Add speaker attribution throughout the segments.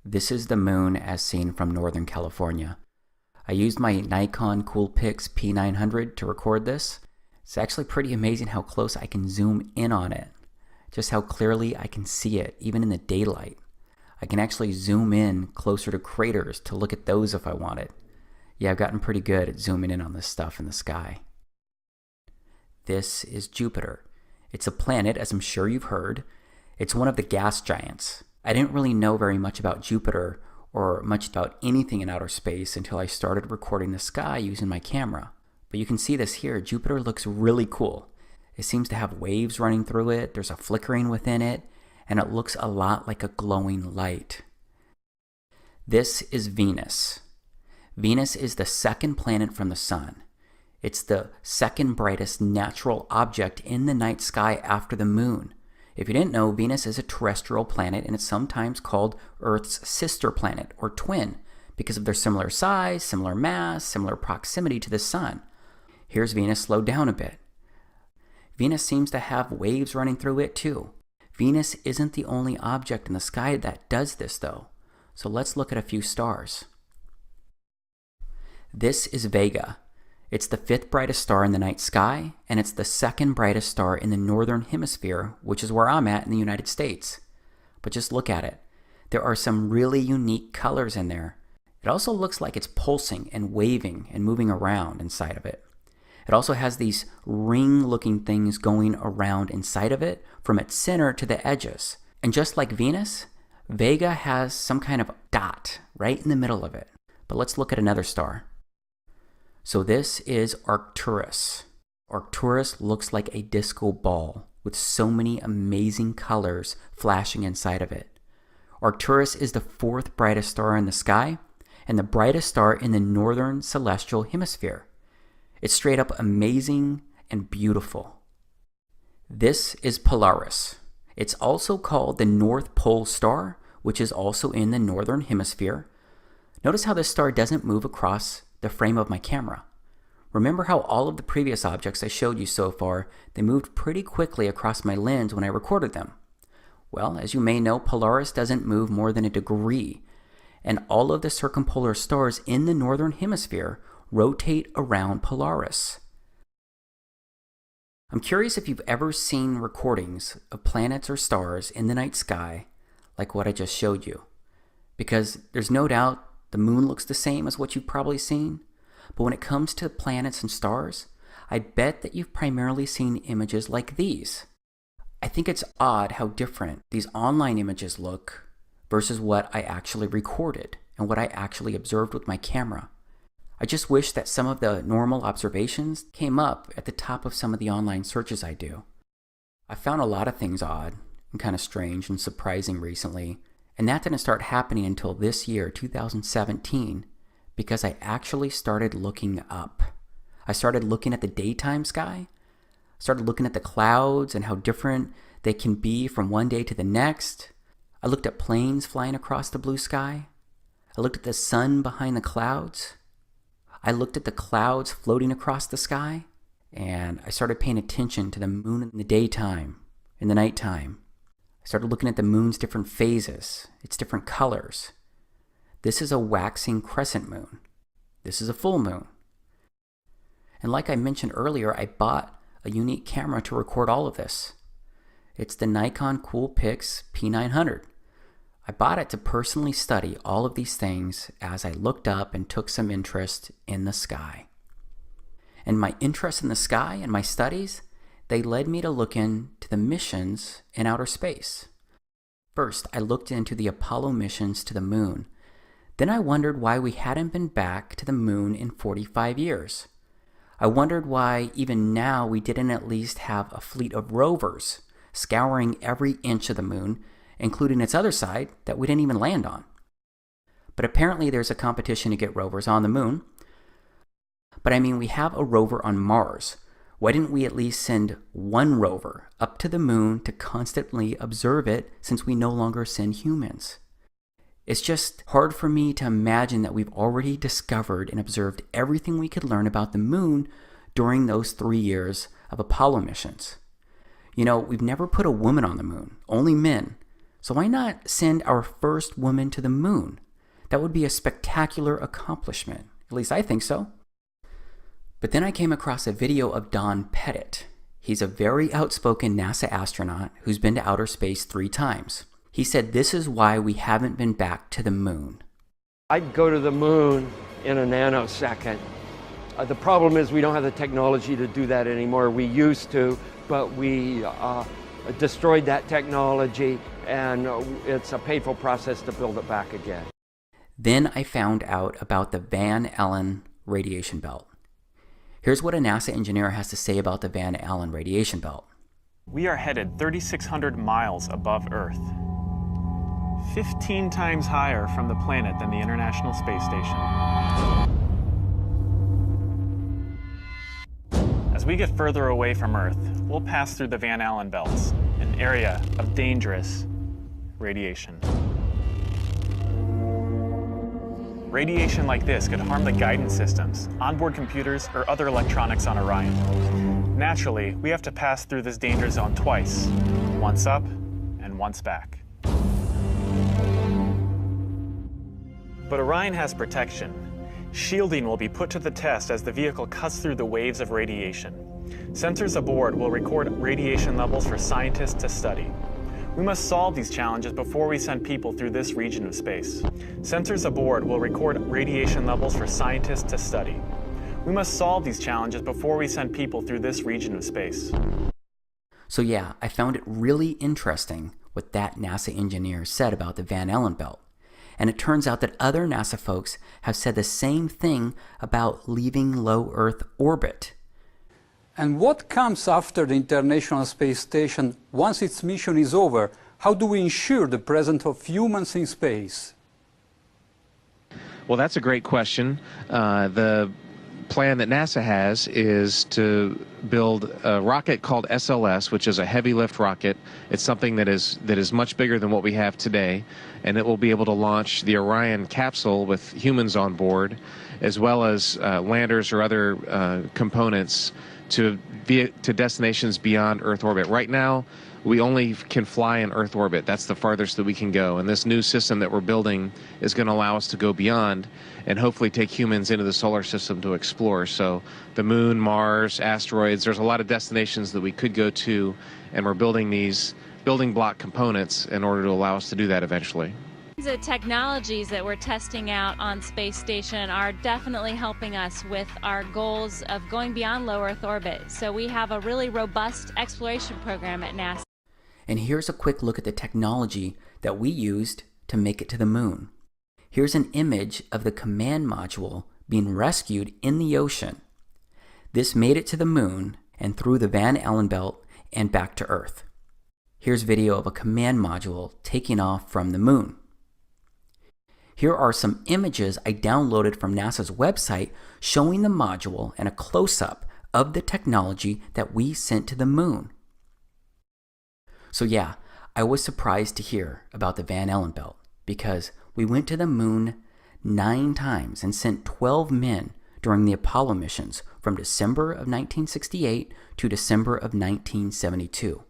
Speaker 1: This is the moon as seen from Northern California. I used my Nikon Coolpix P900 to record this. It's actually pretty amazing how close I can zoom in on it. Just how clearly I can see it, even in the daylight. I can actually zoom in closer to craters to look at those if I wanted. Yeah, I've gotten pretty good at zooming in on this stuff in the sky. This is Jupiter. It's a planet, as I'm sure you've heard. It's one of the gas giants. I didn't really know very much about Jupiter or much about anything in outer space until I started recording the sky using my camera. But you can see this here. Jupiter looks really cool. It seems to have waves running through it, there's a flickering within it, and it looks a lot like a glowing light. This is Venus. Venus is the second planet from the Sun. It's the second brightest natural object in the night sky after the Moon. If you didn't know, Venus is a terrestrial planet, and it's sometimes called Earth's sister planet, or twin, because of their similar size, similar mass, similar proximity to the Sun. Here's Venus slowed down a bit. Venus seems to have waves running through it too. Venus isn't the only object in the sky that does this though. So let's look at a few stars. This is Vega. It's the fifth brightest star in the night sky, and it's the second brightest star in the northern hemisphere, which is where I'm at in the United States. But just look at it. There are some really unique colors in there. It also looks like it's pulsing and waving and moving around inside of it. It also has these ring-looking things going around inside of it from its center to the edges. And just like Venus, Vega has some kind of dot right in the middle of it. But let's look at another star. So this is Arcturus. Arcturus looks like a disco ball with so many amazing colors flashing inside of it. Arcturus is the fourth brightest star in the sky and the brightest star in the northern celestial hemisphere. It's straight up amazing and beautiful. This is Polaris. It's also called the North Pole Star, which is also in the northern hemisphere. Notice how this star doesn't move across the frame of my camera. Remember how all of the previous objects I showed you so far, they moved pretty quickly across my lens when I recorded them. Well, as you may know, Polaris doesn't move more than a degree, and all of the circumpolar stars in the northern hemisphere rotate around Polaris. I'm curious if you've ever seen recordings of planets or stars in the night sky like what I just showed you. Because there's no doubt the moon looks the same as what you've probably seen, but when it comes to planets and stars, I bet that you've primarily seen images like these. I think it's odd how different these online images look versus what I actually recorded and what I actually observed with my camera. I just wish that some of the normal observations came up at the top of some of the online searches I do. I found a lot of things odd and kind of strange and surprising recently, and that didn't start happening until this year, 2017, because I actually started looking up. I started looking at the daytime sky, started looking at the clouds and how different they can be from one day to the next. I looked at planes flying across the blue sky. I looked at the sun behind the clouds. I looked at the clouds floating across the sky, and I started paying attention to the moon in the daytime, in the nighttime. I started looking at the moon's different phases, its different colors. This is a waxing crescent moon. This is a full moon. And like I mentioned earlier, I bought a unique camera to record all of this. It's the Nikon Coolpix P900. I bought it to personally study all of these things as I looked up and took some interest in the sky. And my interest in the sky and my studies, they led me to look into the missions in outer space. First, I looked into the Apollo missions to the moon. Then I wondered why we hadn't been back to the moon in 45 years. I wondered why even now we didn't at least have a fleet of rovers scouring every inch of the moon, including its other side that we didn't even land on. But apparently there's a competition to get rovers on the moon. But I mean, we have a rover on Mars. Why didn't we at least send one rover up to the moon to constantly observe it, since we no longer send humans? It's just hard for me to imagine that we've already discovered and observed everything we could learn about the moon during those 3 years of Apollo missions. You know, we've never put a woman on the moon, only men. So why not send our first woman to the moon? That would be a spectacular accomplishment. At least I think so. But then I came across a video of Don Pettit. He's a very outspoken NASA astronaut who's been to outer space 3 times. He said this is why we haven't been back to the moon.
Speaker 2: I'd go to the moon in a nanosecond. The problem is we don't have the technology to do that anymore. We used to, but we destroyed that technology, and it's a painful process to build it back again.
Speaker 1: Then I found out about the Van Allen radiation belt. Here's what a NASA engineer has to say about the Van Allen radiation belt.
Speaker 3: We are headed 3,600 miles above Earth, 15 times higher from the planet than the International Space Station. As we get further away from Earth, we'll pass through the Van Allen belts, an area of dangerous radiation. Radiation like this could harm the guidance systems, onboard computers, or other electronics on Orion. Naturally, we have to pass through this danger zone twice, once up and once back. But Orion has protection. Shielding will be put to the test as the vehicle cuts through the waves of radiation. Sensors aboard will record radiation levels for scientists to study. We must solve these challenges before we send people through this region of space. Sensors aboard will record radiation levels for scientists to study. We must solve these challenges before we send people through this region of space.
Speaker 1: So yeah, I found it really interesting what that NASA engineer said about the Van Allen belt. And it turns out that other NASA folks have said the same thing about leaving low Earth orbit.
Speaker 4: And what comes after the International Space Station once its mission is over? How do we ensure the presence of humans in space?
Speaker 5: Well, that's a great question. The plan that NASA has is to build a rocket called SLS, which is a heavy lift rocket. It's something that is much bigger than what we have today, and it will be able to launch the Orion capsule with humans on board, as well as landers or other components to destinations beyond Earth orbit. Right now, we only can fly in Earth orbit. That's the farthest that we can go. And this new system that we're building is going to allow us to go beyond and hopefully take humans into the solar system to explore. So the moon, Mars, asteroids, there's a lot of destinations that we could go to, and we're building these building block components in order to allow us to do that eventually.
Speaker 6: The technologies that we're testing out on Space Station are definitely helping us with our goals of going beyond low Earth orbit. So we have a really robust exploration program at NASA.
Speaker 1: And here's a quick look at the technology that we used to make it to the moon. Here's an image of the command module being rescued in the ocean. This made it to the moon and through the Van Allen belt and back to Earth. Here's video of a command module taking off from the moon. Here are some images I downloaded from NASA's website showing the module and a close-up of the technology that we sent to the moon. So yeah, I was surprised to hear about the Van Allen belt because we went to the moon 9 times and sent 12 men during the Apollo missions from December of 1968 to December of 1972.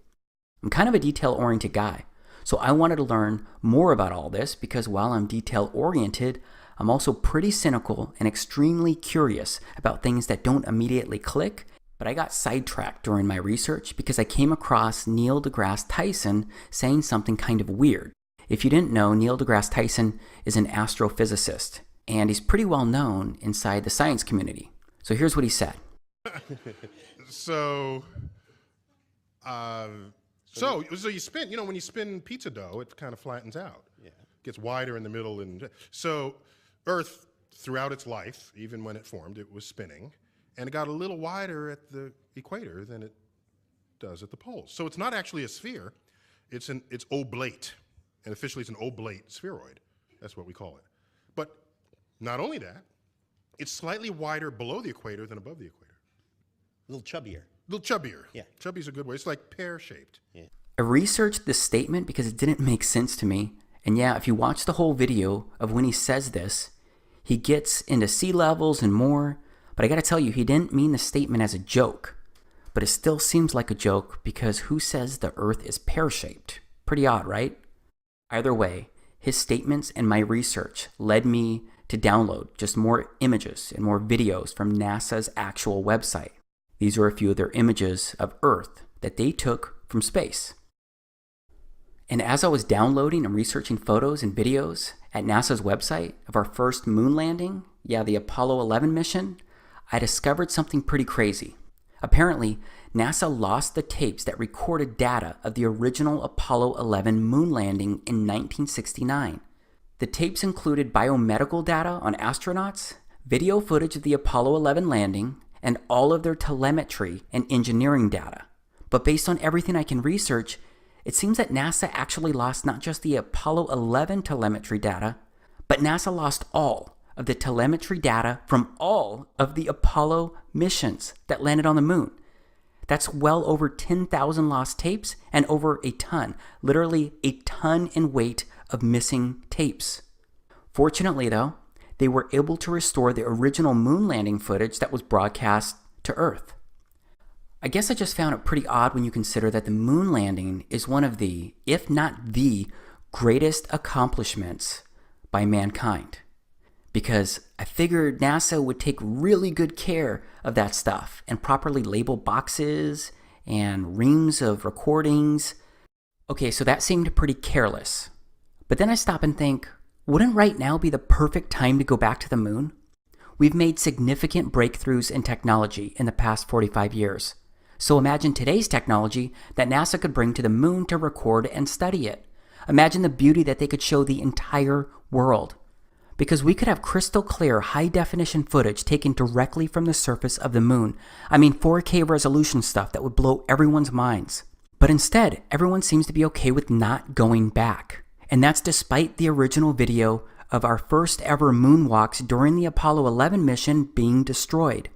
Speaker 1: I'm kind of a detail-oriented guy. So I wanted to learn more about all this because while I'm detail-oriented, I'm also pretty cynical and extremely curious about things that don't immediately click. But I got sidetracked during my research because I came across Neil deGrasse Tyson saying something kind of weird. If you didn't know, Neil deGrasse Tyson is an astrophysicist, and he's pretty well known inside the science community. So here's what he said.
Speaker 7: So you spin, when you spin pizza dough, it kind of flattens out. Yeah. Gets wider in the middle. And so Earth, throughout its life, even when it formed, it was spinning. And it got a little wider at the equator than it does at the poles. So it's not actually a sphere. It's oblate. And officially it's an oblate spheroid. That's what we call it. But not only that, it's slightly wider below the equator than above the equator.
Speaker 8: A little chubbier.
Speaker 7: A little chubbier.
Speaker 8: Yeah.
Speaker 7: Chubby is a good word. It's like pear-shaped.
Speaker 8: Yeah.
Speaker 1: I researched this statement because it didn't make sense to me. And yeah, if you watch the whole video of when he says this, he gets into sea levels and more. But I gotta tell you, he didn't mean the statement as a joke. But it still seems like a joke because who says the Earth is pear-shaped? Pretty odd, right? Either way, his statements and my research led me to download just more images and more videos from NASA's actual website. These are a few of their images of Earth that they took from space. And as I was downloading and researching photos and videos at NASA's website of our first moon landing, the Apollo 11 mission, I discovered something pretty crazy. Apparently, NASA lost the tapes that recorded data of the original Apollo 11 moon landing in 1969. The tapes included biomedical data on astronauts, video footage of the Apollo 11 landing, and all of their telemetry and engineering data. But based on everything I can research, it seems that NASA actually lost not just the Apollo 11 telemetry data, but NASA lost all of the telemetry data from all of the Apollo missions that landed on the moon. That's well over 10,000 lost tapes and over a ton, literally a ton in weight of missing tapes. Fortunately though, they were able to restore the original moon landing footage that was broadcast to Earth. I guess I just found it pretty odd when you consider that the moon landing is one of the, if not the, greatest accomplishments by mankind. Because I figured NASA would take really good care of that stuff and properly label boxes and reams of recordings. Okay, so that seemed pretty careless. But then I stop and think, wouldn't right now be the perfect time to go back to the moon? We've made significant breakthroughs in technology in the past 45 years. So imagine today's technology that NASA could bring to the moon to record and study it. Imagine the beauty that they could show the entire world. Because we could have crystal clear, high-definition footage taken directly from the surface of the moon. I mean 4K resolution stuff that would blow everyone's minds. But instead, everyone seems to be okay with not going back. And that's despite the original video of our first ever moonwalks during the Apollo 11 mission being destroyed.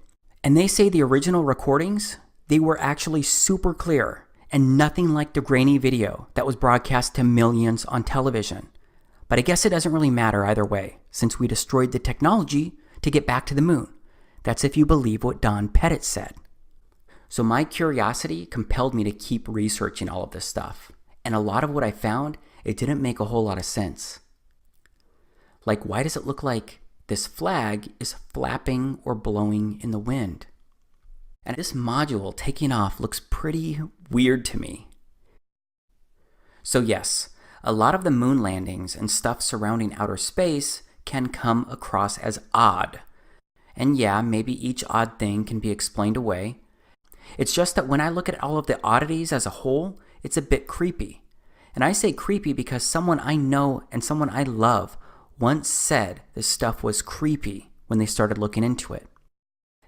Speaker 1: And they say the original recordings, they were actually super clear and nothing like the grainy video that was broadcast to millions on television. But I guess it doesn't really matter either way, since we destroyed the technology to get back to the moon. That's if you believe what Don Pettit said. So my curiosity compelled me to keep researching all of this stuff. And a lot of what I found, it didn't make a whole lot of sense. Like, why does it look like this flag is flapping or blowing in the wind? And this module taking off looks pretty weird to me. So yes, a lot of the moon landings and stuff surrounding outer space can come across as odd. And yeah, maybe each odd thing can be explained away. It's just that when I look at all of the oddities as a whole, it's a bit creepy. And I say creepy because someone I know and someone I love once said this stuff was creepy when they started looking into it.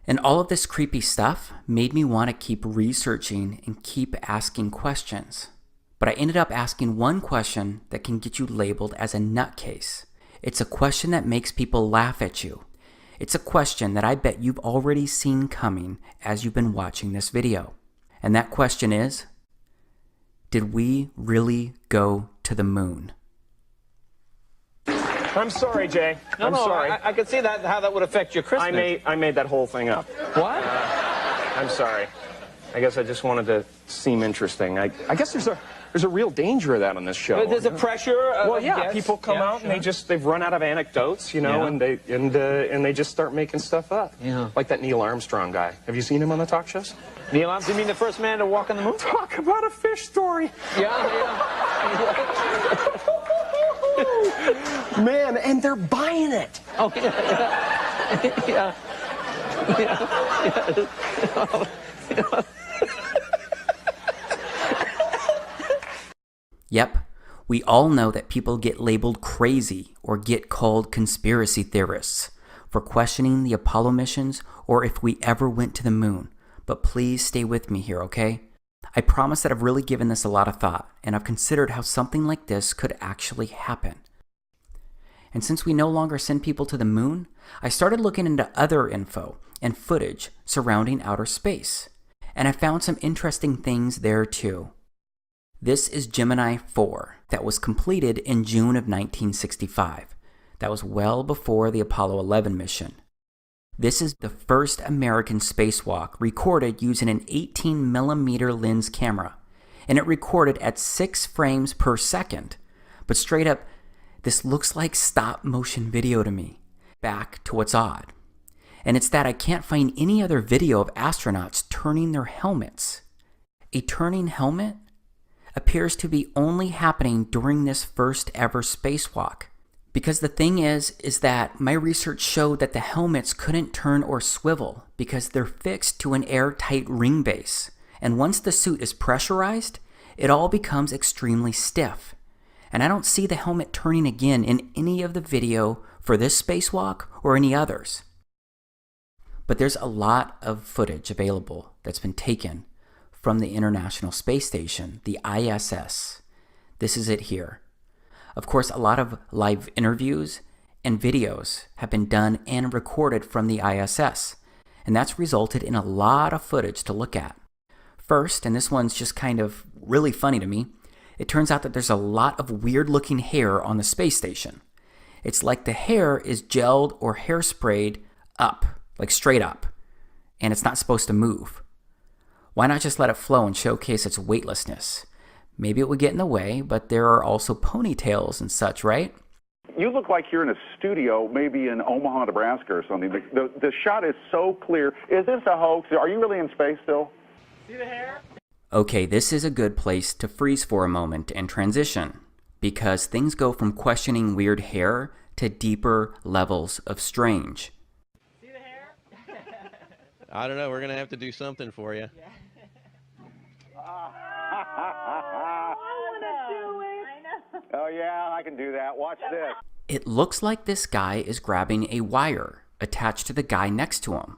Speaker 1: And all of this creepy stuff made me want to keep researching and keep asking questions. But I ended up asking one question that can get you labeled as a nutcase. It's a question that makes people laugh at you. It's a question that I bet you've already seen coming as you've been watching this video. And that question is, did we really go to the moon?
Speaker 9: I'm sorry, Jay. I'm sorry.
Speaker 10: I can see that how that would affect your Christmas.
Speaker 9: I made that whole thing up.
Speaker 10: What?
Speaker 9: I'm sorry. I guess I just wanted to seem interesting. I guess there's a real danger of that on this show.
Speaker 10: There's a pressure.
Speaker 9: Well, yeah, people come out and they've run out of anecdotes, you know, and they just start making stuff up.
Speaker 10: Yeah.
Speaker 9: Like that Neil Armstrong guy. Have you seen him on the talk shows?
Speaker 10: Neil Armstrong, you mean the first man to walk on the moon?
Speaker 9: Talk about a fish story.
Speaker 10: Yeah.
Speaker 9: Man, and they're buying it.
Speaker 10: Oh, yeah.
Speaker 1: Yep, we all know that people get labeled crazy or get called conspiracy theorists for questioning the Apollo missions or if we ever went to the moon. But please stay with me here, okay? I promise that I've really given this a lot of thought, and I've considered how something like this could actually happen. And since we no longer send people to the moon, I started looking into other info and footage surrounding outer space. And I found some interesting things there too. This is Gemini 4 that was completed in June of 1965. That was well before the Apollo 11 mission. This is the first American spacewalk recorded using an 18mm lens camera, and it recorded at 6 frames per second. But straight up, this looks like stop motion video to me. Back to what's odd. And it's that I can't find any other video of astronauts turning their helmets. A turning helmet appears to be only happening during this first ever spacewalk. Because the thing is that my research showed that the helmets couldn't turn or swivel because they're fixed to an airtight ring base. And once the suit is pressurized, it all becomes extremely stiff. And I don't see the helmet turning again in any of the video for this spacewalk or any others. But there's a lot of footage available that's been taken from the International Space Station, the ISS. This is it here. Of course, a lot of live interviews and videos have been done and recorded from the ISS, and that's resulted in a lot of footage to look at. First, and this one's just kind of really funny to me, it turns out that there's a lot of weird-looking hair on the space station. It's like the hair is gelled or hairsprayed up, like straight up, and it's not supposed to move. Why not just let it flow and showcase its weightlessness? Maybe it would get in the way, but there are also ponytails and such, right?
Speaker 11: You look like you're in a studio, maybe in Omaha, Nebraska or something. The shot is so clear. Is this a hoax? Are you really in space still?
Speaker 10: See the hair?
Speaker 1: Okay, this is a good place to freeze for a moment and transition, because things go from questioning weird hair to deeper levels of strange.
Speaker 10: See the hair?
Speaker 12: I don't know. We're going to have to do something for you.
Speaker 10: Yeah.
Speaker 11: Oh, yeah, I can do that. Watch this.
Speaker 1: It looks like this guy is grabbing a wire attached to the guy next to him.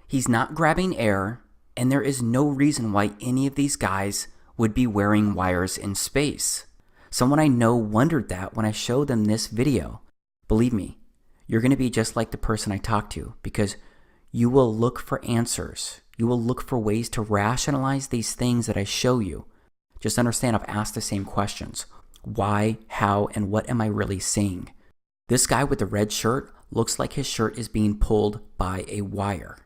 Speaker 1: He's not grabbing air, and there is no reason why any of these guys would be wearing wires in space. Someone I know wondered that when I showed them this video. Believe me, you're going to be just like the person I talked to, because you will look for answers. You will look for ways to rationalize these things that I show you. Just understand I've asked the same questions. Why, how, and what am I really seeing? This guy with the red shirt looks like his shirt is being pulled by a wire.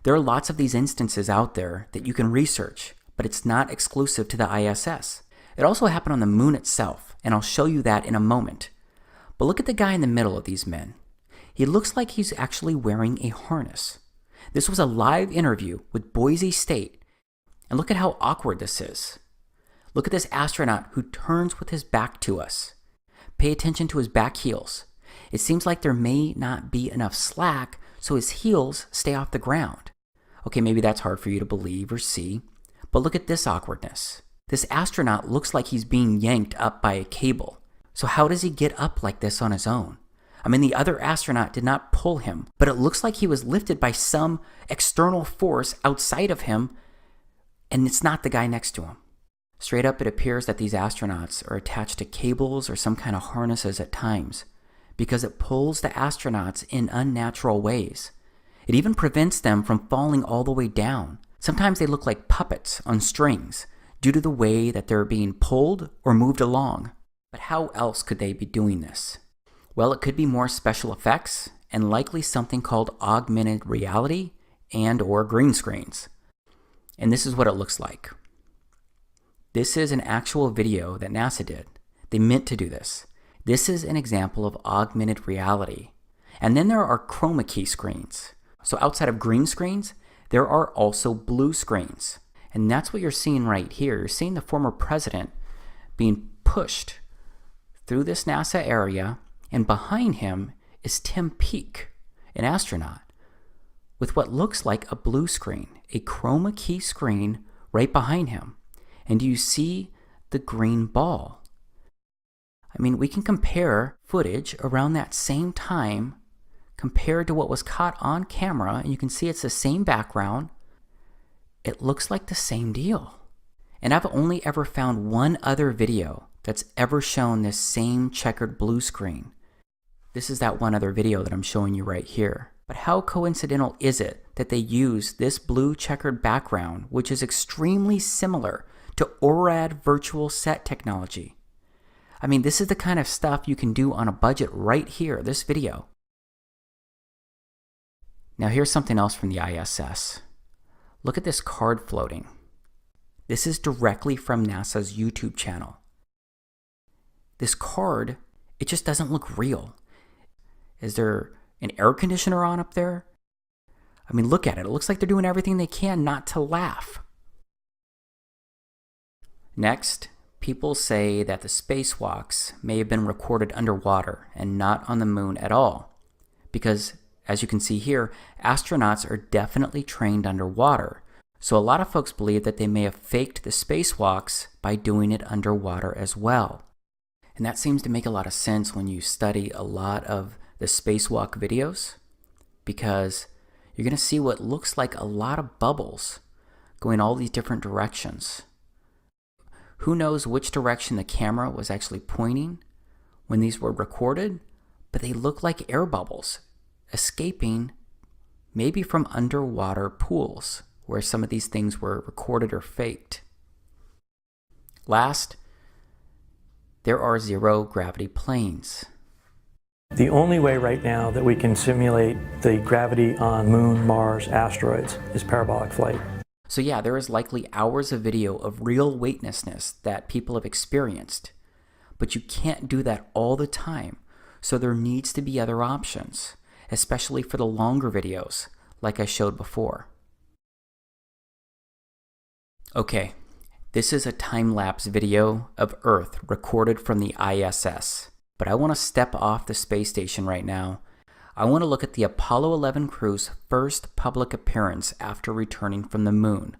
Speaker 1: There are lots of these instances out there that you can research, but it's not exclusive to the ISS. It also happened on the moon itself, and I'll show you that in a moment. But look at the guy in the middle of these men. He looks like he's actually wearing a harness. This was a live interview with Boise State, and look at how awkward this is. Look at this astronaut who turns with his back to us. Pay attention to his back heels. It seems like there may not be enough slack, so his heels stay off the ground. Okay, maybe that's hard for you to believe or see, but look at this awkwardness. This astronaut looks like he's being yanked up by a cable. So how does he get up like this on his own? I mean, the other astronaut did not pull him, but it looks like he was lifted by some external force outside of him, and it's not the guy next to him. Straight up, it appears that these astronauts are attached to cables or some kind of harnesses at times, because it pulls the astronauts in unnatural ways. It even prevents them from falling all the way down. Sometimes they look like puppets on strings due to the way that they're being pulled or moved along. But how else could they be doing this? Well, it could be more special effects and likely something called augmented reality and or green screens. And this is what it looks like. This is an actual video that NASA did. They meant to do this. This is an example of augmented reality. And then there are chroma key screens. So outside of green screens, there are also blue screens. And that's what you're seeing right here. You're seeing the former president being pushed through this NASA area, and behind him is Tim Peake, an astronaut, with what looks like a blue screen, a chroma key screen right behind him. And do you see the green ball? I mean, we can compare footage around that same time compared to what was caught on camera, and you can see it's the same background. It looks like the same deal. And I've only ever found one other video that's ever shown this same checkered blue screen. This is that one other video that I'm showing you right here. But how coincidental is it that they use this blue checkered background, which is extremely similar to ORAD virtual set technology? I mean, this is the kind of stuff you can do on a budget right here, this video. Now here's something else from the ISS. Look at this card floating. This is directly from NASA's YouTube channel. this card, it just doesn't look real. Is there an air conditioner on up there? I mean, look at it. It looks like they're doing everything they can not to laugh. Next, people say that the spacewalks may have been recorded underwater and not on the moon at all. Because, as you can see here, astronauts are definitely trained underwater. So a lot of folks believe that they may have faked the spacewalks by doing it underwater as well. And that seems to make a lot of sense when you study a lot of the spacewalk videos, because you're going to see what looks like a lot of bubbles going all these different directions. Who knows which direction the camera was actually pointing when these were recorded, but they look like air bubbles escaping maybe from underwater pools where some of these things were recorded or faked. Last, there are zero gravity planes.
Speaker 10: The only way right now that we can simulate the gravity on Moon, Mars, asteroids is parabolic flight.
Speaker 1: So yeah, there is likely hours of video of real weightlessness that people have experienced, but you can't do that all the time, so there needs to be other options, especially for the longer videos like I showed before. Okay, this is a time-lapse video of Earth recorded from the ISS, but I want to step off the space station right now. I want to look at the Apollo 11 crew's first public appearance after returning from the moon.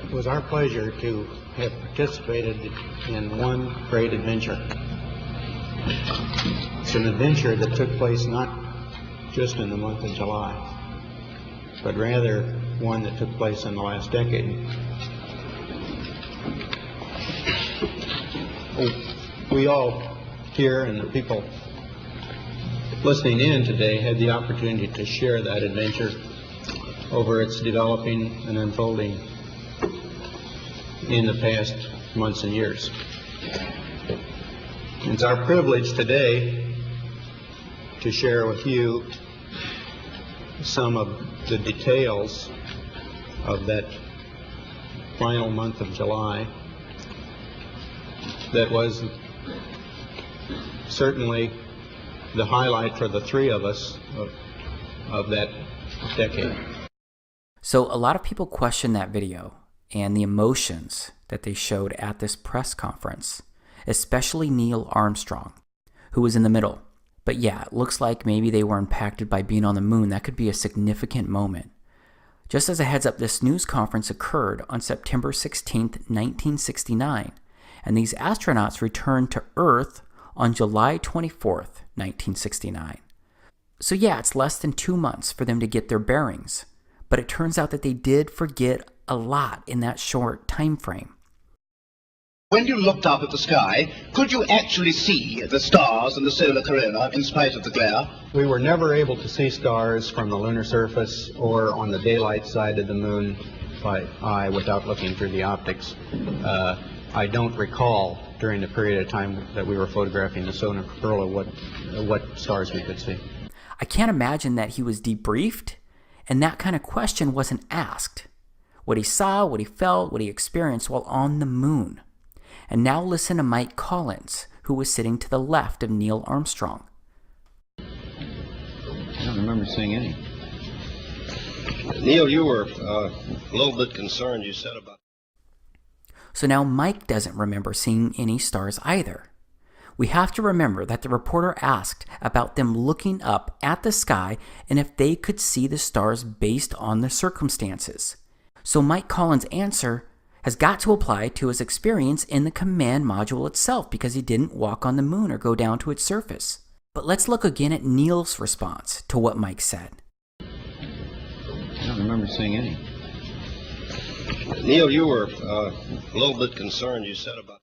Speaker 13: It was our pleasure to have participated in one great adventure. It's an adventure that took place not just in the month of July, but rather one that took place in the last decade. We all here and the people listening in today had the opportunity to share that adventure over its developing and unfolding in the past months and years. It's our privilege today to share with you some of the details of that final month of July that was certainly the highlight for the three of us of that decade.
Speaker 1: So a lot of people question that video and the emotions that they showed at this press conference, especially Neil Armstrong, who was in the middle. But yeah, it looks like maybe they were impacted by being on the moon. That could be a significant moment. Just as a heads up, this news conference occurred on September 16th, 1969, and these astronauts returned to Earth on July 24th, 1969. So yeah, it's less than 2 months for them to get their bearings, but it turns out that they did forget a lot in that short time frame.
Speaker 14: When you looked up at the sky, could you actually see the stars and the solar corona in spite of the glare?
Speaker 13: We were never able to see stars from the lunar surface or on the daylight side of the moon by eye without looking through the optics. I don't recall during the period of time that we were photographing the solar corona what stars we could see.
Speaker 1: I can't imagine that he was debriefed and that kind of question wasn't asked. What he saw, what he felt, what he experienced while on the moon. And now listen to Mike Collins, who was sitting to the left of Neil Armstrong.
Speaker 15: I don't remember seeing any.
Speaker 16: Neil, you were a little bit concerned, you said about...
Speaker 1: So now Mike doesn't remember seeing any stars either. We have to remember that the reporter asked about them looking up at the sky and if they could see the stars based on the circumstances. So Mike Collins' answer has got to apply to his experience in the command module itself because he didn't walk on the moon or go down to its surface. But let's look again at Neil's response to what Mike said.
Speaker 15: I don't remember seeing any.
Speaker 16: Neil, you were a little bit concerned, you said about...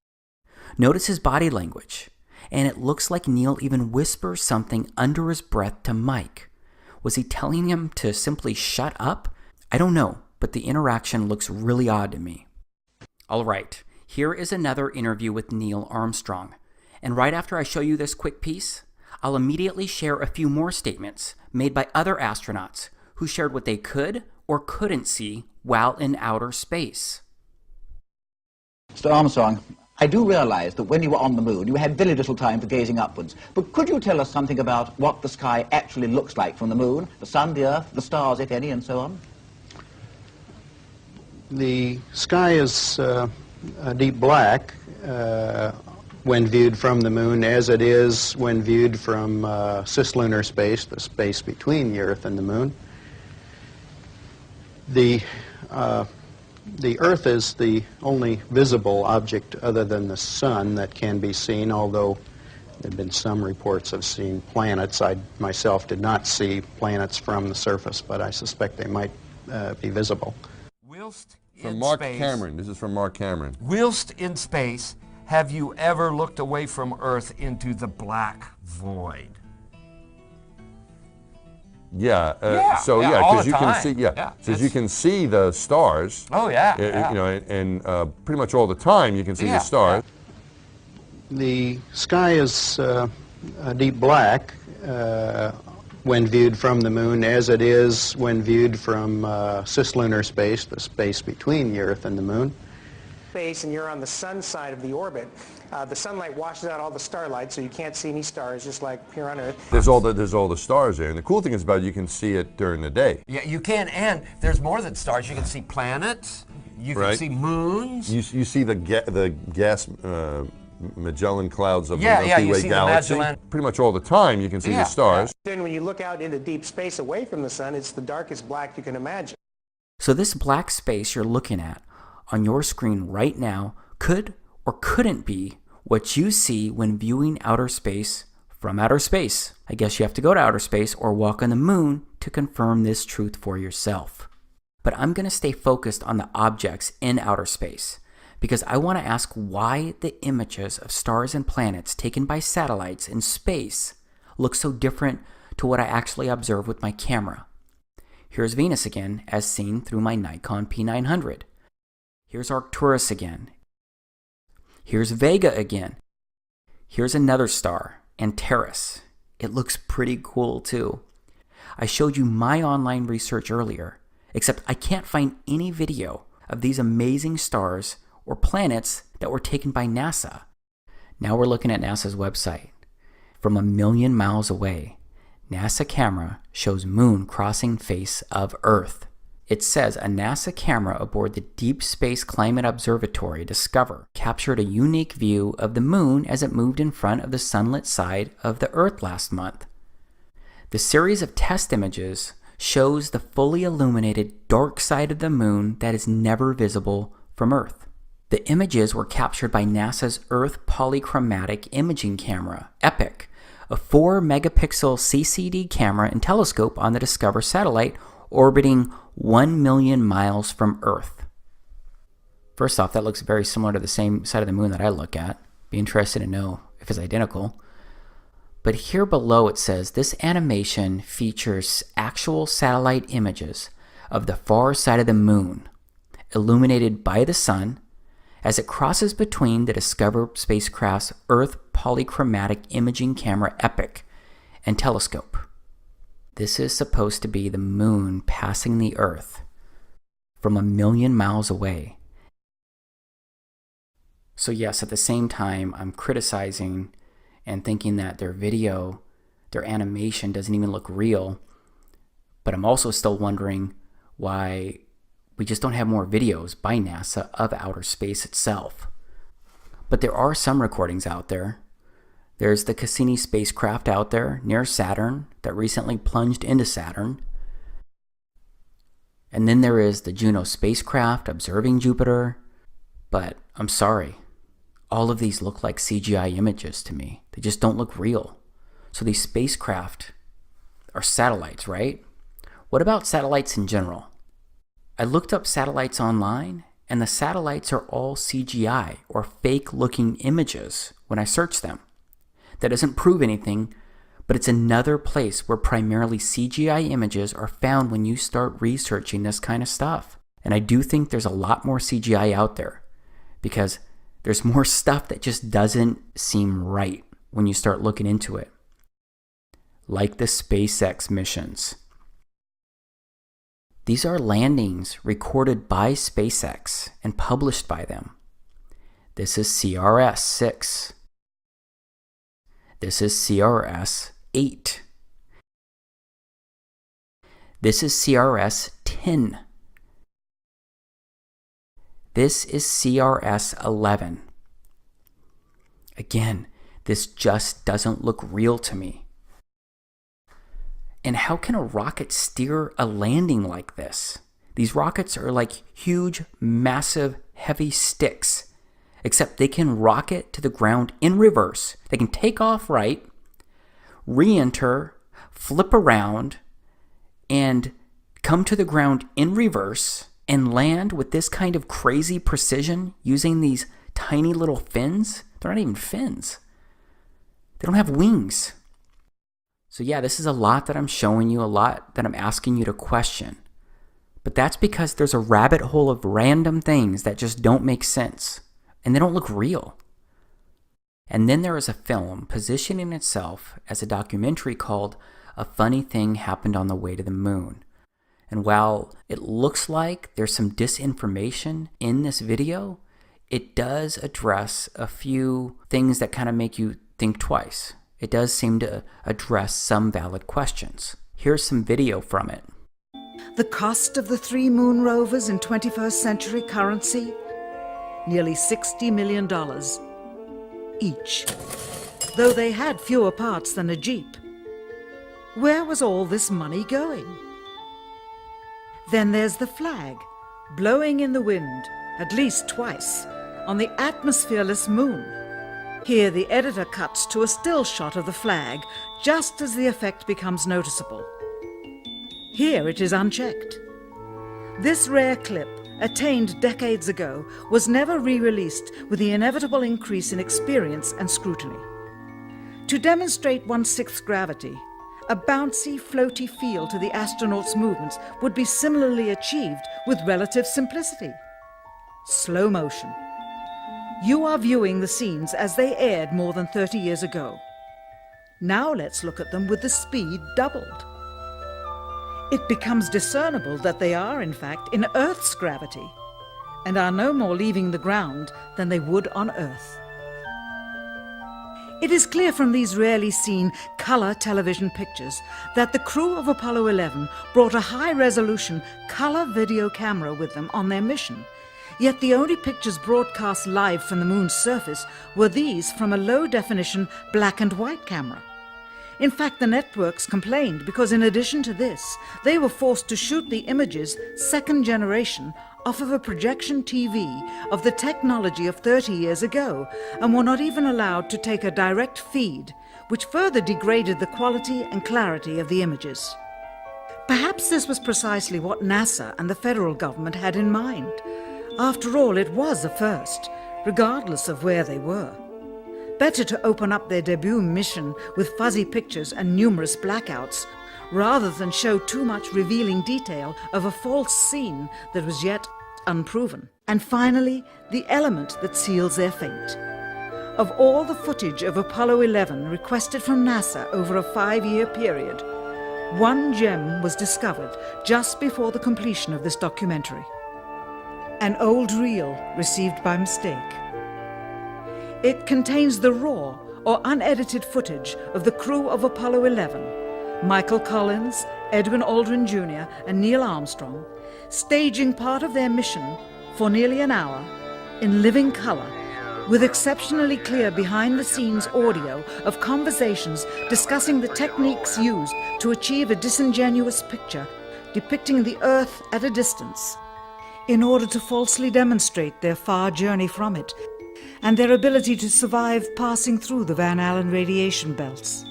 Speaker 1: Notice his body language, and it looks like Neil even whispers something under his breath to Mike. Was he telling him to simply shut up? I don't know, but the interaction looks really odd to me. All right, here is another interview with Neil Armstrong. And right after I show you this quick piece, I'll immediately share a few more statements made by other astronauts who shared what they could or couldn't see while in outer space.
Speaker 17: Mr. Armstrong, I do realize that when you were on the moon, you had very little time for gazing upwards. But could you tell us something about what the sky actually looks like from the moon, the sun, the earth, the stars, if any, and so on?
Speaker 13: The sky is a deep black when viewed from the moon, as it is when viewed from cislunar space, the space between the Earth and the moon. The Earth is the only visible object other than the sun that can be seen, although there have been some reports of seeing planets. I myself did not see planets from the surface, but I suspect they might be visible.
Speaker 18: Whilst
Speaker 19: From
Speaker 18: in
Speaker 19: Mark
Speaker 18: space,
Speaker 19: Cameron. This is from Mark Cameron.
Speaker 18: Whilst in space, have you ever looked away from Earth into the black void?
Speaker 19: Yeah.
Speaker 18: All
Speaker 19: because
Speaker 18: the
Speaker 19: you can
Speaker 18: time.
Speaker 19: see.
Speaker 18: Yeah,
Speaker 19: Because you can see the stars.
Speaker 18: Oh, yeah.
Speaker 19: You know, and pretty much all the time you can see the stars.
Speaker 13: The sky is a deep black when viewed from the moon, as it is when viewed from cislunar space, the space between the Earth and the moon.
Speaker 20: Space, and you're on the sun side of the orbit. The sunlight washes out all the starlight, so you can't see any stars, just like here on Earth.
Speaker 19: There's all the stars there, and the cool thing is about it, you can see it during the day.
Speaker 18: Yeah, you can, and there's more than stars. You can see planets. You can see moons.
Speaker 19: You see the gas Magellan clouds of the
Speaker 20: Yeah,
Speaker 19: Milky
Speaker 20: you
Speaker 19: Way
Speaker 20: see the
Speaker 19: galaxy.
Speaker 20: Magellan.
Speaker 19: Pretty much all the time you can see the stars.
Speaker 20: Then when you look out into deep space away from the sun, it's the darkest black you can imagine.
Speaker 1: So this black space you're looking at on your screen right now could or couldn't be what you see when viewing outer space from outer space. I guess you have to go to outer space or walk on the moon to confirm this truth for yourself. But I'm going to stay focused on the objects in outer space because I want to ask why the images of stars and planets taken by satellites in space look so different to what I actually observe with my camera. Here's Venus again, as seen through my Nikon P900. Here's Arcturus again. Here's Vega again. Here's another star, Antares. It looks pretty cool too. I showed you my online research earlier, except I can't find any video of these amazing stars or planets that were taken by NASA. Now we're looking at NASA's website. From 1 million miles away, NASA camera shows moon crossing face of Earth. It says a NASA camera aboard the Deep Space Climate Observatory Discover captured a unique view of the moon as it moved in front of the sunlit side of the Earth last month. The series of test images shows the fully illuminated dark side of the moon that is never visible from Earth. The images were captured by NASA's Earth Polychromatic Imaging Camera, EPIC, a 4-megapixel CCD camera and telescope on the Discover satellite orbiting 1 million miles from Earth. First off, that looks very similar to the same side of the moon that I look at. Be interested to know if it's identical. But here below it says this animation features actual satellite images of the far side of the moon, illuminated by the sun, as it crosses between the Discover spacecraft's Earth Polychromatic Imaging Camera EPIC and telescope. This is supposed to be the moon passing the Earth from 1 million miles away. So yes, at the same time, I'm criticizing and thinking that their video, their animation doesn't even look real, but I'm also still wondering why we just don't have more videos by NASA of outer space itself. But there are some recordings out there. There's the Cassini spacecraft out there near Saturn that recently plunged into Saturn. And then there is the Juno spacecraft observing Jupiter. But I'm sorry, all of these look like CGI images to me. They just don't look real. So these spacecraft are satellites, right? What about satellites in general? I looked up satellites online, and the satellites are all CGI or fake-looking images when I search them. That doesn't prove anything, but it's another place where primarily CGI images are found when you start researching this kind of stuff. And I do think there's a lot more CGI out there because there's more stuff that just doesn't seem right when you start looking into it. Like the SpaceX missions. These are landings recorded by SpaceX and published by them. This is CRS-6. This is CRS-8. This is CRS-10. This is CRS-11. Again, this just doesn't look real to me. And how can a rocket steer a landing like this? These rockets are like huge, massive, heavy sticks, except they can rocket to the ground in reverse. They can take off right, re-enter, flip around, and come to the ground in reverse and land with this kind of crazy precision using these tiny little fins. They're not even fins. They don't have wings. So yeah, this is a lot that I'm showing you, a lot that I'm asking you to question. But that's because there's a rabbit hole of random things that just don't make sense, and they don't look real. And then there is a film positioning itself as a documentary called A Funny Thing Happened on the Way to the Moon. And while it looks like there's some disinformation in this video, it does address a few things that kind of make you think twice. It does seem to address some valid questions. Here's some video from it.
Speaker 21: The cost of the 3 moon rovers in 21st century currency? Nearly $60 million each, though they had fewer parts than a Jeep. Where was all this money going? Then there's the flag, blowing in the wind, at least twice, on the atmosphereless moon. Here the editor cuts to a still shot of the flag, just as the effect becomes noticeable. Here it is unchecked. This rare clip, attained decades ago, was never re-released with the inevitable increase in experience and scrutiny. To demonstrate 1/6 gravity, a bouncy, floaty feel to the astronauts' movements would be similarly achieved with relative simplicity. Slow motion. You are viewing the scenes as they aired more than 30 years ago. Now let's look at them with the speed doubled. It becomes discernible that they are, in fact, in Earth's gravity, and are no more leaving the ground than they would on Earth. It is clear from these rarely seen color television pictures that the crew of Apollo 11 brought a high-resolution color video camera with them on their mission, yet the only pictures broadcast live from the moon's surface were these from a low-definition black and white camera. In fact, the networks complained because in addition to this, they were forced to shoot the images, second generation, off of a projection TV of the technology of 30 years ago, and were not even allowed to take a direct feed, which further degraded the quality and clarity of the images. Perhaps this was precisely what NASA and the federal government had in mind. After all, it was a first, regardless of where they were. Better to open up their debut mission with fuzzy pictures and numerous blackouts, rather than show too much revealing detail of a false scene that was yet unproven. And finally, the element that seals their fate. Of all the footage of Apollo 11 requested from NASA over a 5-year period, one gem was discovered just before the completion of this documentary. An old reel received by mistake. It contains the raw or unedited footage of the crew of Apollo 11, Michael Collins, Edwin Aldrin Jr., and Neil Armstrong, staging part of their mission for nearly an hour in living color, with exceptionally clear behind-the-scenes audio of conversations discussing the techniques used to achieve a disingenuous picture depicting the Earth at a distance, in order to falsely demonstrate their far journey from it and their ability to survive passing through the Van Allen radiation belts.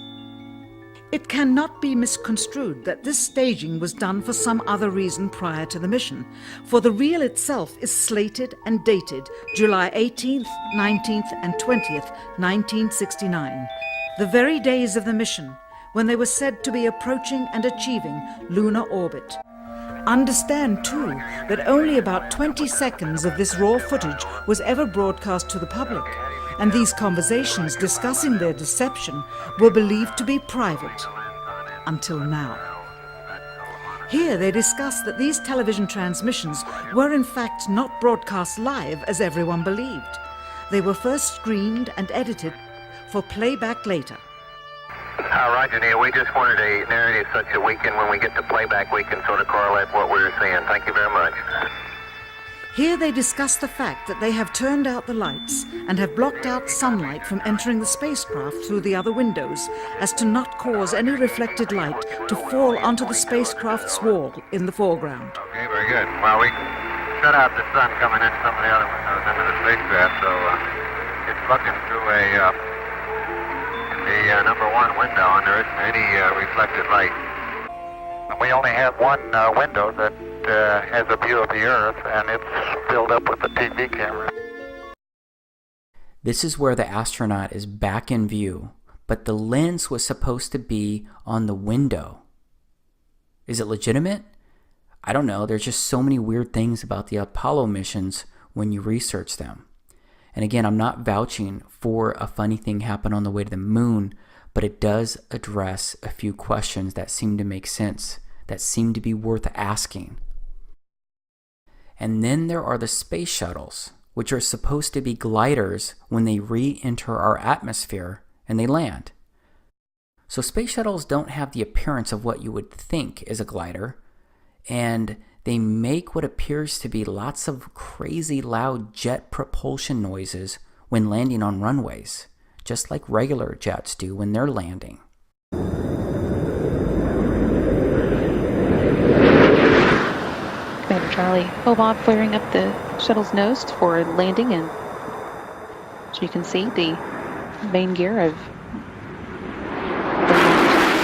Speaker 21: It cannot be misconstrued that this staging was done for some other reason prior to the mission, for the reel itself is slated and dated July 18th, 19th, and 20th, 1969, the very days of the mission when they were said to be approaching and achieving lunar orbit. Understand, too, that only about 20 seconds of this raw footage was ever broadcast to the public, and these conversations discussing their deception were believed to be private, until now. Here they discuss that these television transmissions were in fact not broadcast live as everyone believed. They were first screened and edited for playback later.
Speaker 2: Roger, Neil. We just wanted a narrative such that we can, when we get to playback, we can sort of correlate what we were seeing. Thank you very much.
Speaker 21: Here they discuss the fact that they have turned out the lights and have blocked out sunlight from entering the spacecraft through the other windows, as to not cause any reflected light to fall onto the spacecraft's wall in the foreground.
Speaker 2: Okay, very good. Well, we shut out the sun coming in some of the other windows into the spacecraft, so it's looking through the number one window, and there isn't any reflected light. We only have one window that has a view of the Earth, and it's filled up with the TV camera.
Speaker 1: This is where the astronaut is back in view, but the lens was supposed to be on the window. Is it legitimate? I don't know. There's just so many weird things about the Apollo missions when you research them. And again, I'm not vouching for a funny thing happened on the way to the moon, but it does address a few questions that seem to make sense, that seem to be worth asking. And then there are the space shuttles, which are supposed to be gliders when they re-enter our atmosphere and they land. So space shuttles don't have the appearance of what you would think is a glider, and they make what appears to be lots of crazy loud jet propulsion noises when landing on runways, just like regular jets do when they're landing.
Speaker 22: Commander Charlie, Bob flaring up the shuttle's nose for landing, and so you can see the main gear of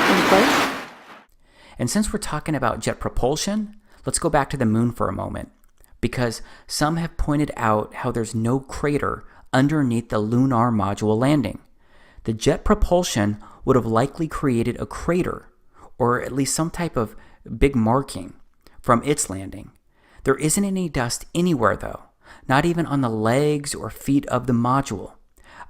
Speaker 22: in place.
Speaker 1: And since we're talking about jet propulsion, let's go back to the moon for a moment, because some have pointed out how there's no crater underneath the lunar module landing. The jet propulsion would have likely created a crater, or at least some type of big marking from its landing. There isn't any dust anywhere though, not even on the legs or feet of the module.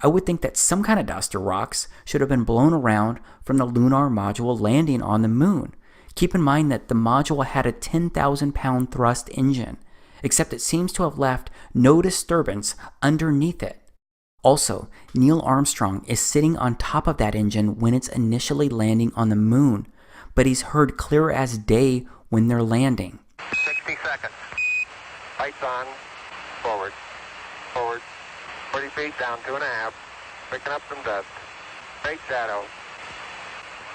Speaker 1: I would think that some kind of dust or rocks should have been blown around from the lunar module landing on the moon. Keep in mind that the module had a 10,000-pound thrust engine, except it seems to have left no disturbance underneath it. Also, Neil Armstrong is sitting on top of that engine when it's initially landing on the moon, but he's heard clear as day when they're landing.
Speaker 2: 60 seconds. Lights on. Forward. Forward. 40 feet down, 2.5. Picking up some dust. Straight shadow.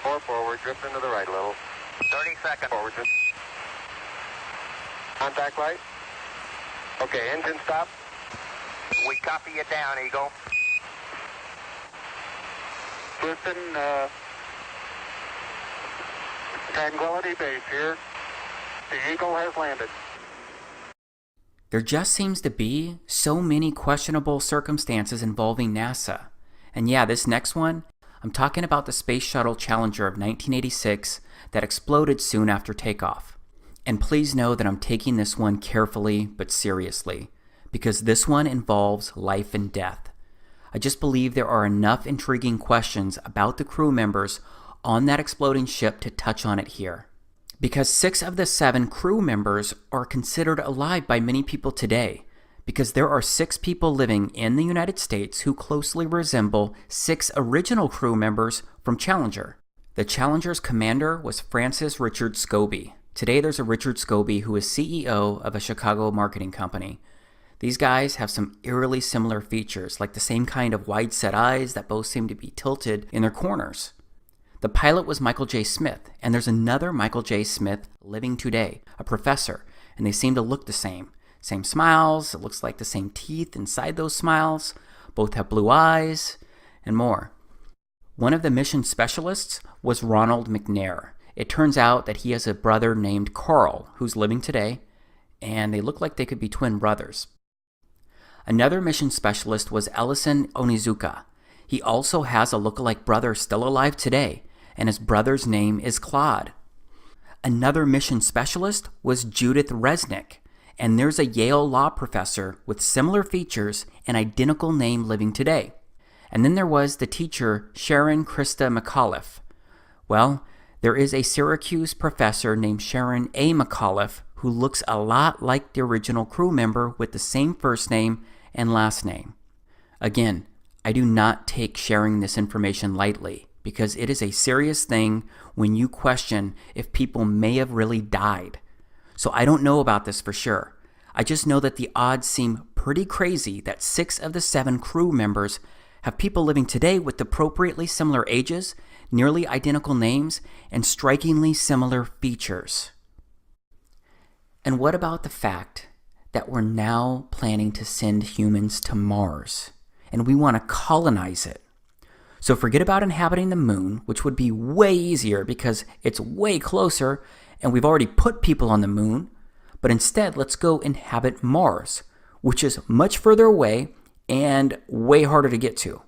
Speaker 2: 4 forward, drifting to the right a little. 30 seconds. Forward. Contact light. Okay, engine stop. We copy you down, Eagle. Houston, Tranquility Base here. The Eagle has landed.
Speaker 1: There just seems to be so many questionable circumstances involving NASA. And yeah, this next one, I'm talking about the Space Shuttle Challenger of 1986 that exploded soon after takeoff. And please know that I'm taking this one carefully but seriously, because this one involves life and death. I just believe there are enough intriguing questions about the crew members on that exploding ship to touch on it here. Because 6 of the 7 crew members are considered alive by many people today, because there are 6 people living in the United States who closely resemble 6 original crew members from Challenger. The Challenger's commander was Francis Richard Scobie. Today there's a Richard Scobie who is CEO of a Chicago marketing company. These guys have some eerily similar features, like the same kind of wide-set eyes that both seem to be tilted in their corners. The pilot was Michael J. Smith, and there's another Michael J. Smith living today, a professor, and they seem to look the same. Same smiles, it looks like the same teeth inside those smiles, both have blue eyes, and more. One of the mission specialists was Ronald McNair. It turns out that he has a brother named Carl, who's living today, and they look like they could be twin brothers. Another mission specialist was Ellison Onizuka. He also has a lookalike brother still alive today, and his brother's name is Claude. Another mission specialist was Judith Resnick, and there's a Yale law professor with similar features and identical name living today. And then there was the teacher Sharon Christa McAuliffe. Well, there is a Syracuse professor named Sharon A. McAuliffe who looks a lot like the original crew member with the same first name and last name. Again, I do not take sharing this information lightly because it is a serious thing when you question if people may have really died. So I don't know about this for sure. I just know that the odds seem pretty crazy that 6 of the 7 crew members have people living today with appropriately similar ages, nearly identical names, and strikingly similar features. And what about the fact that we're now planning to send humans to Mars, and we want to colonize it? So forget about inhabiting the moon, which would be way easier because it's way closer and we've already put people on the moon, but instead let's go inhabit Mars, which is much further away and way harder to get to.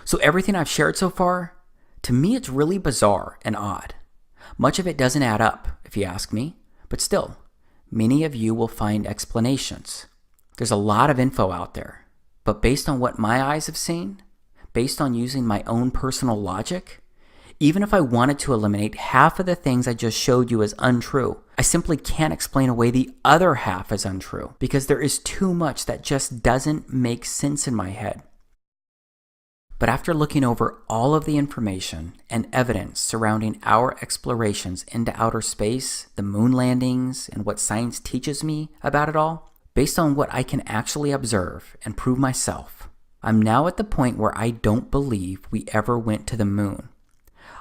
Speaker 1: So everything I've shared so far, to me it's really bizarre and odd. Much of it doesn't add up, if you ask me, but still, many of you will find explanations. There's a lot of info out there, but based on what my eyes have seen, based on using my own personal logic, even if I wanted to eliminate half of the things I just showed you as untrue, I simply can't explain away the other half as untrue because there is too much that just doesn't make sense in my head. But after looking over all of the information and evidence surrounding our explorations into outer space, the moon landings, and what science teaches me about it all, based on what I can actually observe and prove myself, I'm now at the point where I don't believe we ever went to the moon.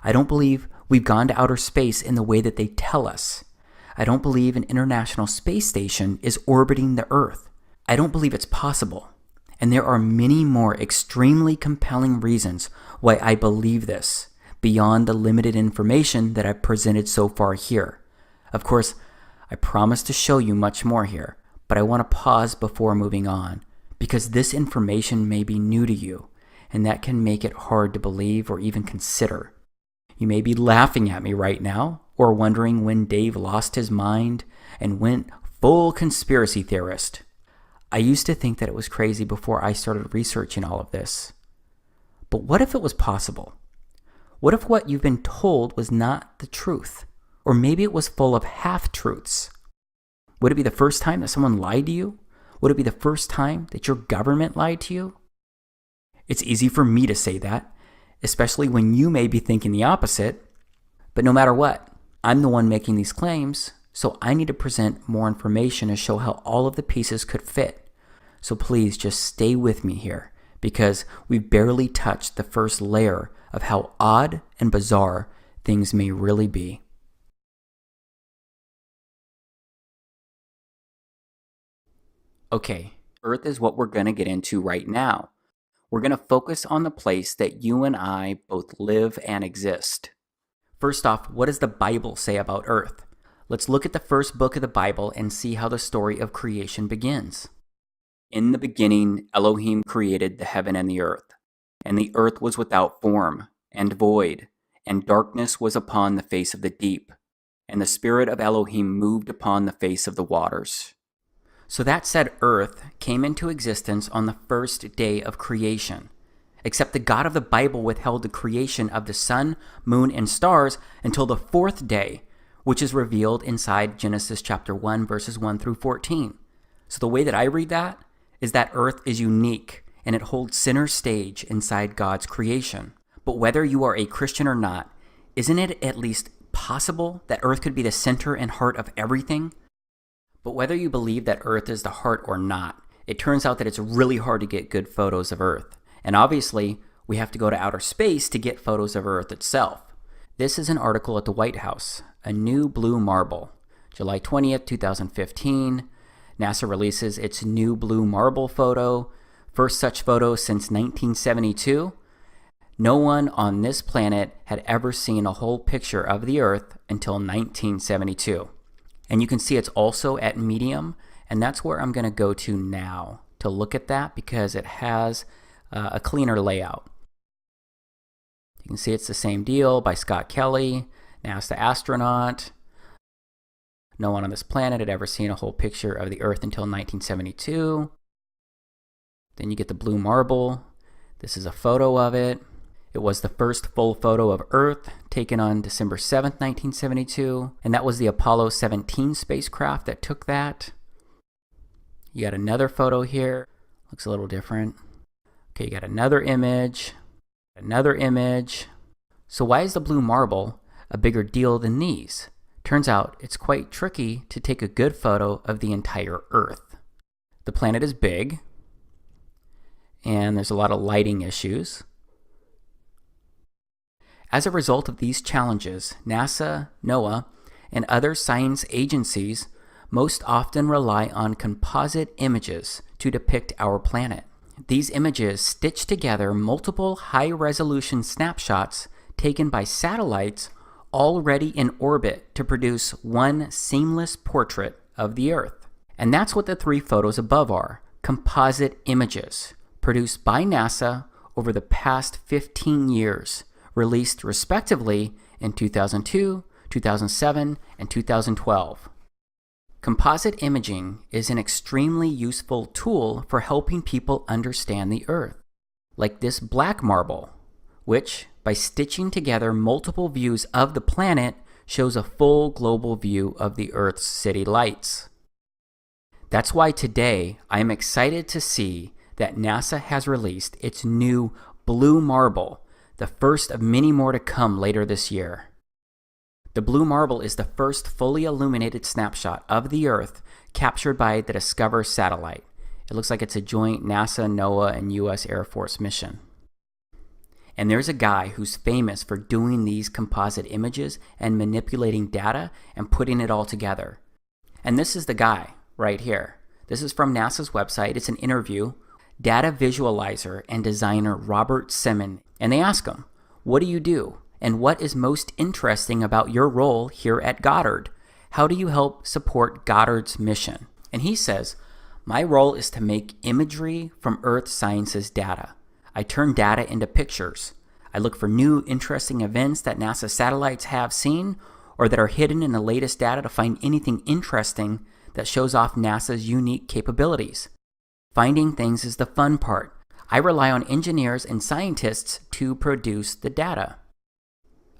Speaker 1: I don't believe we've gone to outer space in the way that they tell us. I don't believe an International Space Station is orbiting the Earth. I don't believe it's possible. And there are many more extremely compelling reasons why I believe this, beyond the limited information that I've presented so far here. Of course, I promise to show you much more here, but I want to pause before moving on, because this information may be new to you, and that can make it hard to believe or even consider. You may be laughing at me right now, or wondering when Dave lost his mind and went full conspiracy theorist. I used to think that it was crazy before I started researching all of this. But what if it was possible? What if what you've been told was not the truth? Or maybe it was full of half-truths? Would it be the first time that someone lied to you? Would it be the first time that your government lied to you? It's easy for me to say that, especially when you may be thinking the opposite. But no matter what, I'm the one making these claims, so I need to present more information to show how all of the pieces could fit. So please just stay with me here, because we've barely touched the first layer of how odd and bizarre things may really be. Okay, Earth is what we're going to get into right now. We're going to focus on the place that you and I both live and exist. First off, what does the Bible say about Earth? Let's look at the first book of the Bible and see how the story of creation begins. In the beginning, Elohim created the heaven and the earth was without form and void, and darkness was upon the face of the deep, and the Spirit of Elohim moved upon the face of the waters. So that said, Earth came into existence on the first day of creation, except the God of the Bible withheld the creation of the sun, moon, and stars until the 4th day, which is revealed inside Genesis chapter 1, verses 1 through 14. So the way that I read that is that Earth is unique and it holds center stage inside God's creation. But whether you are a Christian or not, isn't it at least possible that Earth could be the center and heart of everything? But whether you believe that Earth is the heart or not, it turns out that it's really hard to get good photos of Earth. And obviously, we have to go to outer space to get photos of Earth itself. This is an article at the White House, A New Blue Marble, July 20th, 2015. NASA releases its new blue marble photo, first such photo since 1972. No one on this planet had ever seen a whole picture of the Earth until 1972. And you can see it's also at medium, and that's where I'm going to go to now to look at that because it has a cleaner layout. You can see it's the same deal by Scott Kelly, NASA astronaut. No one on this planet had ever seen a whole picture of the Earth until 1972. Then you get the blue marble. This is a photo of it. It was the first full photo of Earth taken on December 7th, 1972. And that was the Apollo 17 spacecraft that took that. You got another photo here. Looks a little different. Okay, you got another image, another image. So why is the blue marble a bigger deal than these? Turns out it's quite tricky to take a good photo of the entire Earth. The planet is big, and there's a lot of lighting issues. As a result of these challenges, NASA, NOAA, and other science agencies most often rely on composite images to depict our planet. These images stitch together multiple high-resolution snapshots taken by satellites already in orbit to produce one seamless portrait of the Earth. And that's what the three photos above are, composite images, produced by NASA over the past 15 years, released respectively in 2002, 2007, and 2012. Composite imaging is an extremely useful tool for helping people understand the Earth, like this black marble, which, by stitching together multiple views of the planet, shows a full global view of the Earth's city lights. That's why today I am excited to see that NASA has released its new blue marble, the first of many more to come later this year. The blue marble is the first fully illuminated snapshot of the Earth captured by the Discover satellite. It looks like it's a joint NASA, NOAA, and U.S. Air Force mission. And there's a guy who's famous for doing these composite images and manipulating data and putting it all together. And this is the guy right here. This is from NASA's website. It's an interview. Data visualizer and designer Robert Simon. And they ask him, what do you do? And what is most interesting about your role here at Goddard? How do you help support Goddard's mission? And he says, my role is to make imagery from Earth sciences data. I turn data into pictures. I look for new interesting events that NASA satellites have seen or that are hidden in the latest data to find anything interesting that shows off NASA's unique capabilities. Finding things is the fun part. I rely on engineers and scientists to produce the data.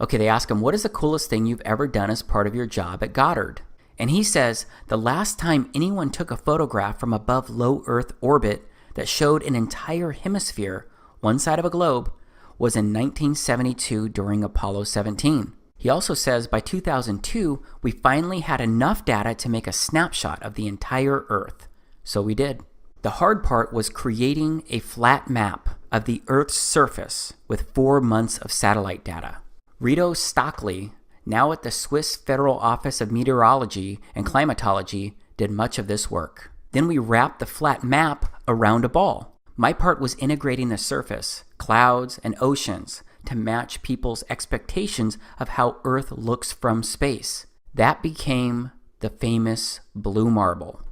Speaker 1: Okay, they ask him, what is the coolest thing you've ever done as part of your job at Goddard? And he says, the last time anyone took a photograph from above low Earth orbit that showed an entire hemisphere, one side of a globe, was in 1972 during Apollo 17. He also says by 2002, we finally had enough data to make a snapshot of the entire Earth. So we did. The hard part was creating a flat map of the Earth's surface with 4 months of satellite data. Rito Stockley, now at the Swiss Federal Office of Meteorology and Climatology, did much of this work. Then we wrapped the flat map around a ball. My part was integrating the surface, clouds, and oceans to match people's expectations of how Earth looks from space. That became the famous blue marble.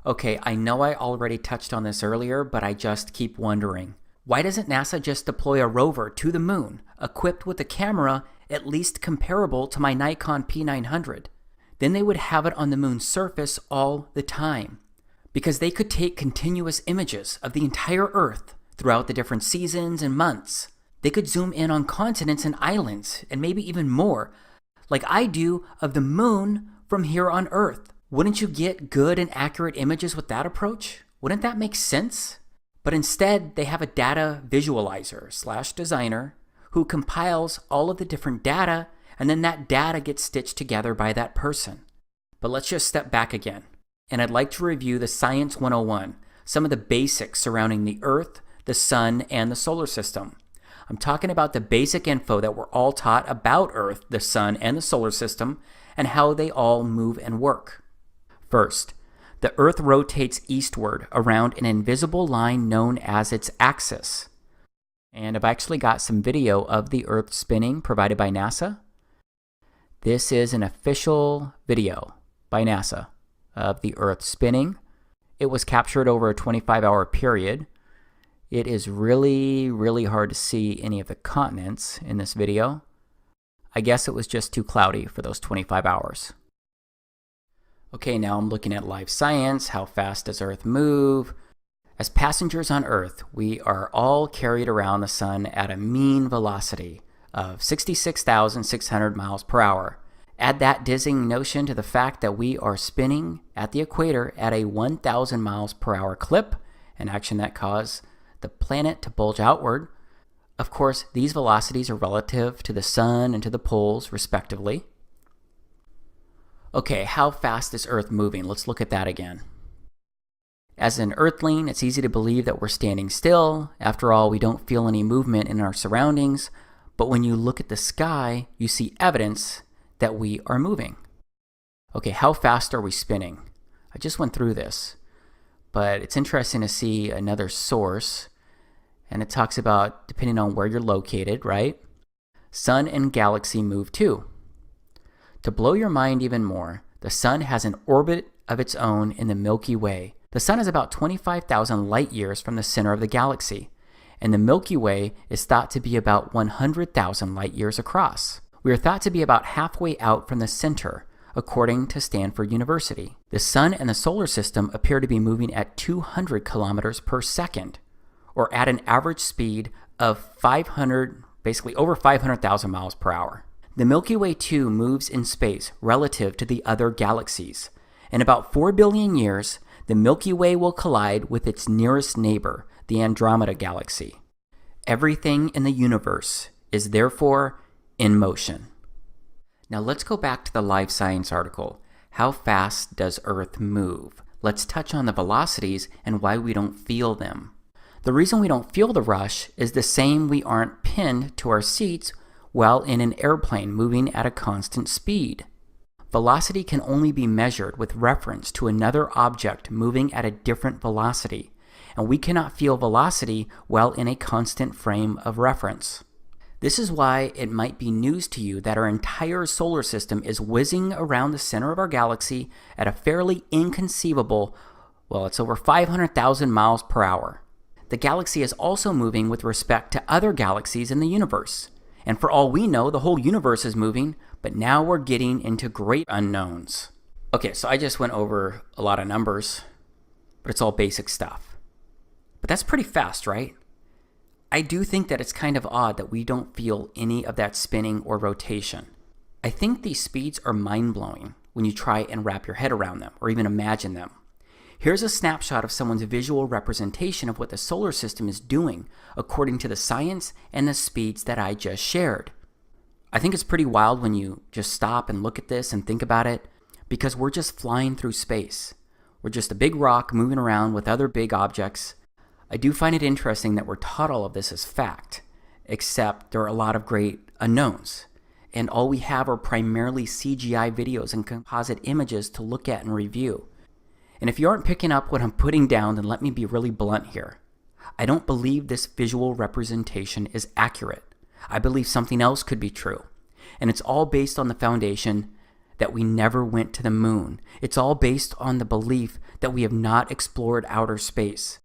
Speaker 1: Okay, I know I already touched on this earlier, but I just keep wondering. Why doesn't NASA just deploy a rover to the moon, equipped with a camera at least comparable to my Nikon P900? Then they would have it on the moon's surface all the time. Because they could take continuous images of the entire Earth throughout the different seasons and months. They could zoom in on continents and islands, and maybe even more, like I do of the moon from here on Earth. Wouldn't you get good and accurate images with that approach? Wouldn't that make sense? But instead, they have a data visualizer / designer who compiles all of the different data, and then that data gets stitched together by that person. But let's just step back again. And I'd like to review the Science 101, some of the basics surrounding the Earth, the Sun, and the solar system. I'm talking about the basic info that we're all taught about Earth, the Sun, and the solar system, and how they all move and work. First, the Earth rotates eastward around an invisible line known as its axis. And I've actually got some video of the Earth spinning provided by NASA. This is an official video by NASA of the Earth spinning. It was captured over a 25-hour period. It is really, really hard to see any of the continents in this video. I guess it was just too cloudy for those 25 hours. Okay, now I'm looking at live science. How fast does Earth move? As passengers on Earth, we are all carried around the sun at a mean velocity of 66,600 miles per hour. Add that dizzying notion to the fact that we are spinning at the equator at a 1,000 miles per hour clip, an action that causes the planet to bulge outward. Of course, these velocities are relative to the sun and to the poles, respectively. Okay, how fast is Earth moving? Let's look at that again. As an Earthling, it's easy to believe that we're standing still. After all, we don't feel any movement in our surroundings. But when you look at the sky, you see evidence that we are moving. Okay, how fast are we spinning? I just went through this, but it's interesting to see another source, and it talks about, depending on where you're located, right? Sun and galaxy move too. To blow your mind even more, the sun has an orbit of its own in the Milky Way. The sun is about 25,000 light years from the center of the galaxy, and the Milky Way is thought to be about 100,000 light years across. We are thought to be about halfway out from the center, according to Stanford University. The sun and the solar system appear to be moving at 200 kilometers per second, or at an average speed of basically over 500,000 miles per hour. The Milky Way too moves in space relative to the other galaxies. In about 4 billion years, the Milky Way will collide with its nearest neighbor, the Andromeda Galaxy. Everything in the universe is therefore in motion. Now let's go back to the Live Science article. How fast does Earth move? Let's touch on the velocities and why we don't feel them. The reason we don't feel the rush is the same we aren't pinned to our seats while in an airplane moving at a constant speed. Velocity can only be measured with reference to another object moving at a different velocity, and we cannot feel velocity while in a constant frame of reference. This is why it might be news to you that our entire solar system is whizzing around the center of our galaxy at a fairly inconceivable, it's over 500,000 miles per hour. The galaxy is also moving with respect to other galaxies in the universe. And for all we know, the whole universe is moving, but now we're getting into great unknowns. Okay, so I just went over a lot of numbers, but it's all basic stuff. But that's pretty fast, right? I do think that it's kind of odd that we don't feel any of that spinning or rotation. I think these speeds are mind-blowing when you try and wrap your head around them or even imagine them. Here's a snapshot of someone's visual representation of what the solar system is doing according to the science and the speeds that I just shared. I think it's pretty wild when you just stop and look at this and think about it, because we're just flying through space. We're just a big rock moving around with other big objects. I do find it interesting that we're taught all of this as fact, except there are a lot of great unknowns, and all we have are primarily CGI videos and composite images to look at and review. And if you aren't picking up what I'm putting down, then let me be really blunt here. I don't believe this visual representation is accurate. I believe something else could be true. And it's all based on the foundation that we never went to the moon. It's all based on the belief that we have not explored outer space.